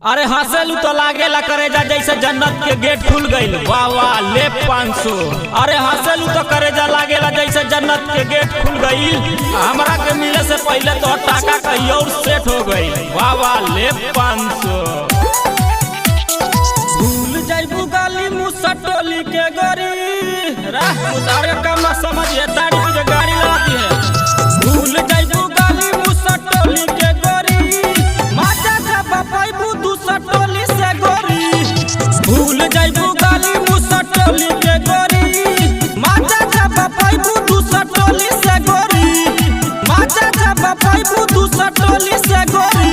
अरे हंसेलू तो लागेला करेजा जैसे जन्नत के गेट खुल गईल। वाह वाह ले 500। अरे हंसेलू तो करेजा लागेला जैसे जन्नत के गेट खुल गईल। हमरा के मिले से पहले तो टाका कहीं और सेट हो गई। वाह वाह ले 500। भूल जाइबू गाली मुसा टोली के गरी राह मुसारे कम न समझिए दाढ़ी तुझे गाड़ी लगाती है। भूल जाइबू गाली मुसा टोली के गरी माजा जब पाइबू दूसरा टोली से गोरी। भूल जाइबू गाली मुसा टोली के गोरी माजा जब पाइबू दूसरा टोली से गोरी। माजा जब पाइबू दूसरा टोली से गोरी।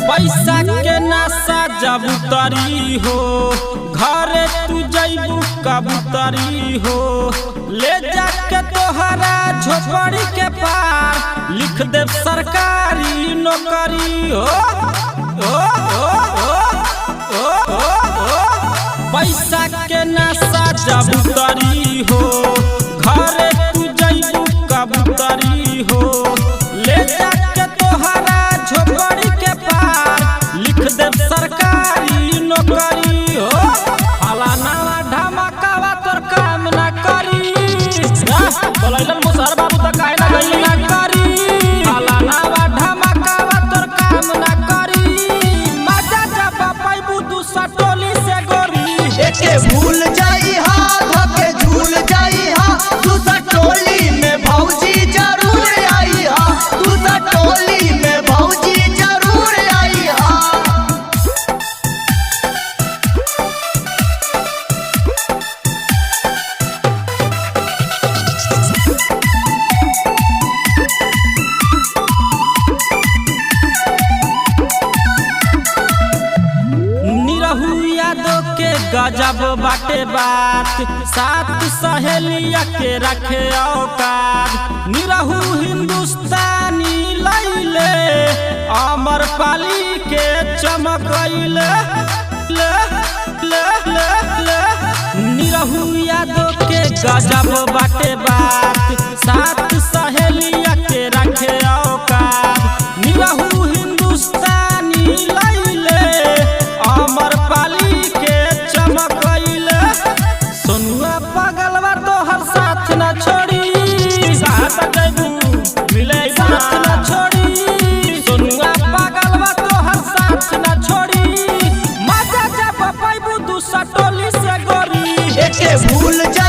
पैसा के नशा जब उतरी हो घरे तू जइबू कबूतरी हो। ले जाके तोहरा झोपड़ी के पार लिख दे सरकारी नौकरी हो। ओ, ओ, ओ, ओ, ओ, ओ। पैसा के नशा जब उतरी हो घरे तू जइबू कबूतरी हो। ले जाके तोहरा झोपड़ी के पार लिख दे सरकारी नौकरी हो। फलाना धमाकावा तोर काम ना करी। बोलैलन मुसहर बाबू त काहे ना गइली ना करी। फलाना धमाकावा तोर काम ना करी। मजा जब पाइबू दूसरा टोली से गोरी। एके भूल जाई हा धके झूल जाई हा दूसरा टोली में भौजी जरूर आई हा। दूसरा टोली में भौजी जरूर आई हा। निरहु यादव के गजब बाटे बात सात सहेलिया के रखे औकात। निरहु हिंदुस्तानी लैले अमर पाली के चमकैले। ले ले ले ले निरहु यादव के गजब बाटे बात सात सहेलिया के रखे औकात। निरहु हिंदुस्तानी लैले अमर पाली के चमकैले। सोनुआ पागलवा तो हर साथ न छोड़ी। साथ जइबू मिले साथ न छोड़ी। सोनुआ पागलवा तो हर साथ न छोड़ी। मजा जब पाइबू दूसरा टोली से गोरी। एके भूल जाई